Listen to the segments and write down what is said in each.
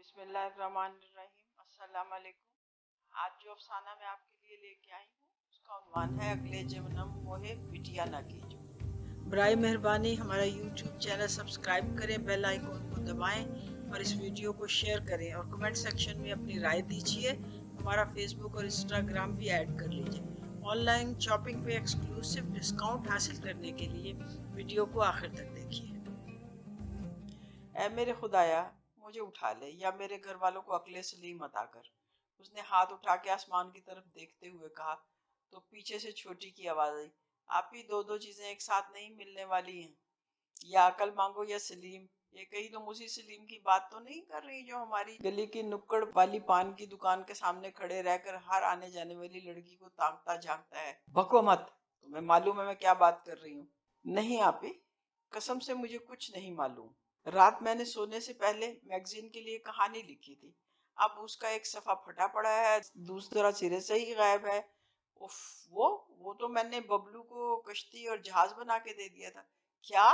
بسم اللہ الرحمن الرحیم، السلام علیکم۔ آج جو افسانہ میں آپ کے لیے لے کے آئی ہوں اس کا عنوان ہے اگلے جنم موہے بٹیا نہ کیجو۔ برائے مہربانی ہمارا یوٹیوب چینل سبسکرائب کریں، بیل آئیکن کو دبائیں اور اس ویڈیو کو شیئر کریں اور کمنٹ سیکشن میں اپنی رائے دیجیے۔ ہمارا فیس بک اور انسٹاگرام بھی ایڈ کر لیجیے۔ آن لائن شاپنگ پہ ایکسکلوسیو ڈسکاؤنٹ حاصل کرنے کے لیے ویڈیو کو آخر تک دیکھیے۔ اے میرے خدایا، مجھے اٹھا لے یا میرے گھر والوں کو عقل سلیم عطا کر۔ اس نے ہاتھ اٹھا کے آسمان کی طرف دیکھتے ہوئے کہا تو پیچھے سے چھوٹی کی آواز آئی، آپ ہی دو چیزیں ایک ساتھ نہیں ملنے والی ہیں، یا عقل مانگو یا سلیم۔ یہ کہیں تم اسی سلیم کی بات تو نہیں کر رہی جو ہماری گلی کی نکڑ والی پان کی دکان کے سامنے کھڑے رہ کر ہر آنے جانے والی لڑکی کو تاکتا جھانکتا ہے؟ بکو مت، تمہیں معلوم ہے میں کیا بات کر رہی ہوں؟ نہیں آپی، قسم سے مجھے کچھ نہیں معلوم۔ رات میں نے سونے سے پہلے میگزین کے لیے کہانی لکھی تھی، اب اس کا ایک صفحہ پھٹا پڑا ہے، دوسرا سرے سے ہی غائب ہے۔ اف، وہ تو میں نے ببلو کو کشتی اور جہاز بنا کے دے دیا تھا۔ کیا؟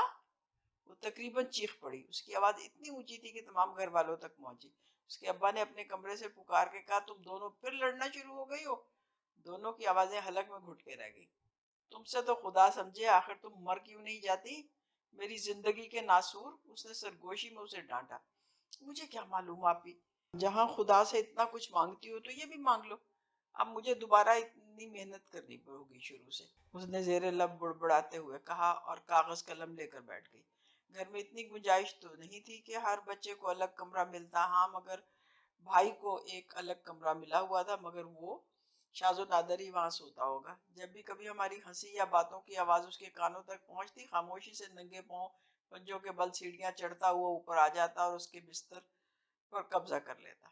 وہ تقریباً چیخ پڑی، اس کی آواز اتنی اونچی تھی کہ تمام گھر والوں تک پہنچی۔ اس کے ابا نے اپنے کمرے سے پکار کے کہا، تم دونوں پھر لڑنا شروع ہو گئی ہو؟ دونوں کی آوازیں حلق میں گھٹ کے رہ گئی۔ تم سے تو خدا سمجھے، آخر تم مر کیوں نہیں جاتی میری زندگی کے ناسور؟ اس نے سرگوشی میں اسے ڈانٹا۔ مجھے کیا معلوم آپی، جہاں خدا سے اتنا کچھ مانگتی ہو تو یہ بھی مانگ لو۔ اب مجھے دوبارہ اتنی محنت کرنی ہوگی شروع سے، اس نے زیر لب بڑبڑاتے ہوئے کہا اور کاغذ قلم لے کر بیٹھ گئی۔ گھر میں اتنی گنجائش تو نہیں تھی کہ ہر بچے کو الگ کمرہ ملتا، ہاں مگر بھائی کو ایک الگ کمرہ ملا ہوا تھا، مگر وہ شاز و نادر ہی وہاں سوتا ہوگا۔ جب بھی کبھی ہماری ہنسی یا باتوں کی آواز اس کے کانوں تک پہنچتی، خاموشی سے ننگے پاؤں پنجوں کے بل سیڑھیاں چڑھتا ہوا اوپر آ جاتا اور اس کے بستر پر قبضہ کر لیتا۔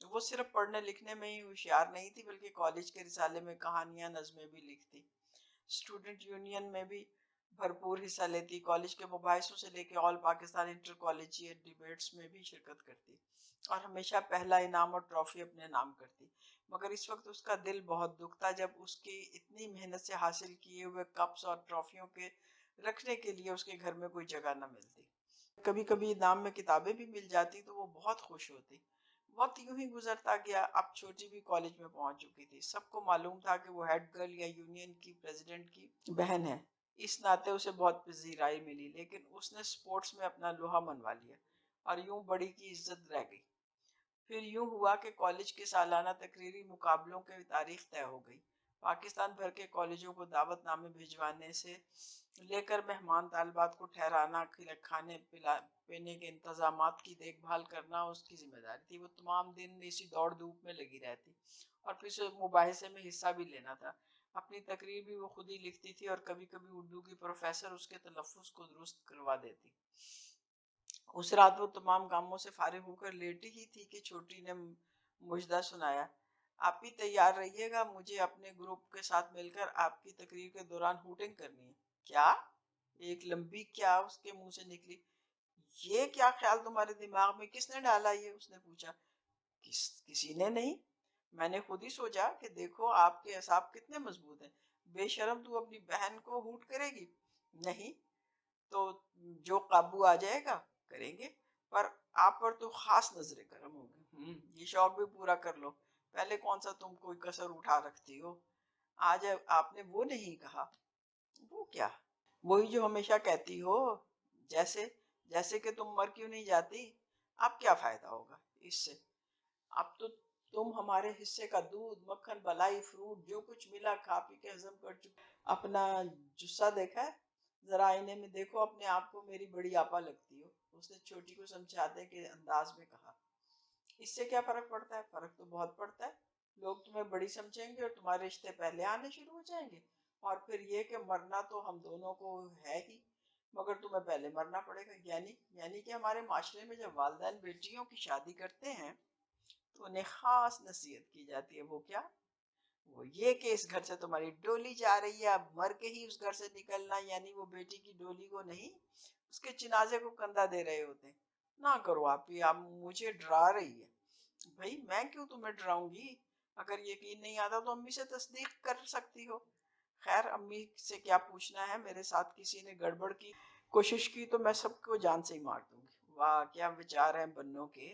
وہ صرف پڑھنے لکھنے میں ہی ہوشیار نہیں تھی بلکہ کالج کے رسالے میں کہانیاں نظمیں بھی لکھتی، اسٹوڈنٹ یونین میں بھی بھرپور حصہ لیتی، کالج کے مباحثوں سے لے کے آل پاکستان انٹر کالجیٹ ڈیبیٹس میں بھی شرکت کرتی اور ہمیشہ پہلا انعام اور ٹرافی اپنے نام کرتی۔ مگر اس وقت اس کا دل بہت دکھتا جب اس کی اتنی محنت سے حاصل کیے ہوئے کپس اور ٹرافیوں کے رکھنے کے لیے اس کے گھر میں کوئی جگہ نہ ملتی۔ کبھی کبھی انعام میں کتابیں بھی مل جاتی تو وہ بہت خوش ہوتی۔ وقت یوں ہی گزرتا گیا۔ اب چھوٹی بھی کالج میں پہنچ چکی تھی، سب کو معلوم تھا کہ وہ ہیڈ گرل یا یونین کی پریزیڈنٹ کی بہن ہے، اس ناطے اسے بہت پذیرائی ملی، لیکن اس نے سپورٹس میں اپنا لوہا منوا لیا اور یوں بڑی کی عزت رہ گئی۔ پھر یوں ہوا کہ کالج کے سالانہ تقریری مقابلوں کی تاریخ طے ہو گئی۔ پاکستان بھر کے کالجوں کو دعوت نامے بھجوانے سے لے کر مہمان طالبات کو ٹھہرانا، کھانے پینے کے انتظامات کی دیکھ بھال کرنا اس کی ذمہ داری تھی۔ وہ تمام دن اسی دوڑ دھوپ میں لگی رہتی اور پھر سے مباحثے میں حصہ بھی لینا تھا۔ اپنی تقریر بھی وہ خود ہی لکھتی تھی اور کبھی کبھی اردو کی پروفیسر اس کے تلفظ کو درست کروا دیتی۔ اس رات وہ تمام کاموں سے فارغ ہو کر لیٹی ہی تھی کہ چھوٹی نے مجدہ سنایا، آپ بھی تیار رہیے گا، مجھے اپنے گروپ کے ساتھ مل کر آپ کی تقریر کے دوران ہوٹنگ کرنی ہے۔ کیا؟ ایک لمبی کیا اس کے منہ سے نکلی۔ یہ کیا خیال تمہارے دماغ میں کس نے ڈالا؟ یہ اس نے پوچھا۔ کسی نے نہیں، میں نے خود ہی سوچا کہ دیکھو آپ کے اعصاب کتنے مضبوط ہیں۔ بے شرم، تو اپنی بہن کو ہوٹ کرے گی؟ نہیں تو جو قابو آ جائے گا کریں گے، پر آپ پر تو خاص نظر کرم ہوگی۔ یہ شوق بھی پورا کر لو، پہلے کون سا تم کوئی کسر اٹھا رکھتی ہو؟ آج آپ نے وہ نہیں کہا۔ وہ کیا؟ وہی جو ہمیشہ کہتی ہو، جیسے کہ تم مر کیوں نہیں جاتی؟ اب کیا فائدہ ہوگا اس سے؟ اب تو تم ہمارے حصے کا دودھ، مکھن، بلائی، فروٹ جو کچھ ملا کھا پی کے ہضم کر چکے۔ اپنا جسہ دیکھا ہے؟ ذرا آئینے میں دیکھو اپنے آپ کو، میری بڑی آپا لگتی ہو، اس نے چھوٹی کو سمجھاتے کے انداز میں کہا۔ اس سے کیا فرق پڑتا ہے؟ فرق تو بہت پڑتا ہے، لوگ تمہیں بڑی سمجھیں گے اور تمہارے رشتے پہلے آنے شروع ہو جائیں گے، اور پھر یہ کہ مرنا تو ہم دونوں کو ہے ہی، مگر تمہیں پہلے مرنا پڑے گا۔ یعنی کہ ہمارے معاشرے میں جب والدین بیٹیوں کی شادی کرتے ہیں تو انہیں خاص نصیحت کی جاتی ہے۔ وہ کیا؟ وہ یہ کہ اس گھر سے تمہاری ڈولی جا رہی ہے، اب مر کے ہی اس گھر سے نکلنا، یعنی وہ بیٹی کی ڈولی کو نہیں، اس کے جنازے کو کندھا دے رہے ہوتے ہیں۔ نہ کرو آپ ہی، آپ مجھے ڈرا رہی ہے۔ بھائی میں کیوں تمہیں ڈراؤں گی؟ اگر یقین نہیں آتا تو امی سے تصدیق کر سکتی ہو۔ خیر امی سے کیا پوچھنا ہے، میرے ساتھ کسی نے گڑبڑ کی کوشش کی تو میں سب کو جان سے ہی مار دوں گی۔ واہ کیا وچار ہیں بنوں کے،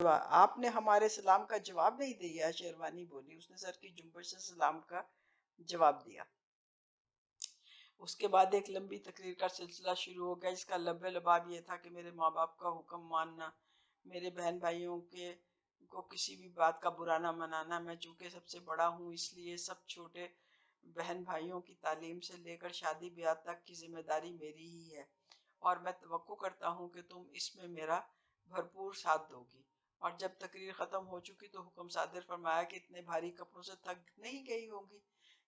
آپ نے ہمارے سلام کا جواب نہیں دیا، شیروانی بولی۔ اس نے سر کی جنبش سے سلام کا جواب دیا۔ اس کے بعد ایک لمبی تقریر کا سلسلہ شروع ہو گیا، جس کا لب لباب یہ تھا کہ میرے ماں باپ کا حکم ماننا، میرے بہن بھائیوں کو کسی بھی بات کا برا نہ منانا۔ میں چونکہ سب سے بڑا ہوں، اس لیے سب چھوٹے بہن بھائیوں کی تعلیم سے لے کر شادی بیاہ تک کی ذمہ داری میری ہی ہے، اور میں توقع کرتا ہوں کہ تم اس میں میرا بھرپور ساتھ دو گی۔ اور جب تقریر ختم ہو چکی تو حکم صادر فرمایا کہ اتنے بھاری کپڑوں سے تھک نہیں گئی ہوں گی،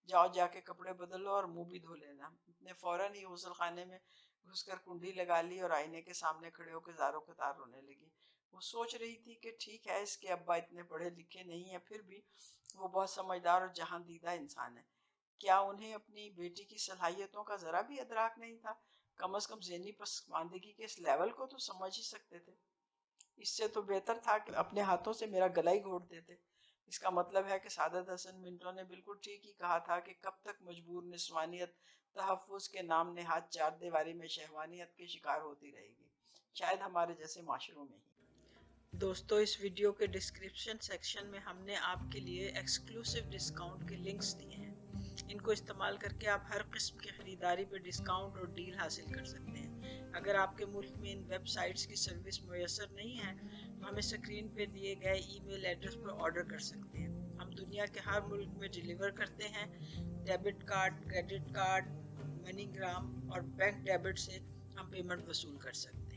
جاؤ جا کے کپڑے بدل لو اور منہ بھی دھو لینا۔ نے فوراً ہی غسل خانے میں گھس کر کنڈی لگا لی اور آئینے کے سامنے کھڑے ہو کے زاروں کے تار رونے لگی۔ وہ سوچ رہی تھی کہ ٹھیک ہے، اس کے ابا اتنے پڑھے لکھے نہیں ہیں، پھر بھی وہ بہت سمجھدار اور جہاں دیدہ انسان ہے۔ کیا انہیں اپنی بیٹی کی صلاحیتوں کا ذرا بھی ادراک نہیں تھا؟ کم از کم ذہنی پسماندگی کے اس لیول کو تو سمجھ ہی سکتے تھے۔ اس سے تو بہتر تھا کہ اپنے ہاتھوں سے میرا گلا ہی گھونٹ دیتے۔ اس کا مطلب ہے کہ سعادت حسن منٹو نے بالکل ٹھیک ہی کہا تھا کہ کب تک مجبور نسوانیت تحفظ کے نام نہاد چار دیواری میں شہوانیت کے شکار ہوتی رہے گی، شاید ہمارے جیسے معاشروں میں ہی۔ دوستو، اس ویڈیو کے ڈسکرپشن سیکشن میں ہم نے آپ کے لیے ایکسکلوسیو ڈسکاؤنٹ کے لنکس دیے ہیں۔ ان کو استعمال کر کے آپ ہر قسم کی خریداری پہ ڈسکاؤنٹ اور ڈیل حاصل کر سکتے ہیں۔ اگر آپ کے ملک میں ان ویب سائٹس کی سروس میسر نہیں ہے تو ہمیں اسکرین پہ دیے گئے ای میل ایڈریس پر آرڈر کر سکتے ہیں۔ ہم دنیا کے ہر ملک میں ڈیلیور کرتے ہیں۔ ڈیبٹ کارڈ، کریڈٹ کارڈ، منی گرام اور بینک ڈیبٹ سے ہم پیمنٹ وصول کر سکتے ہیں۔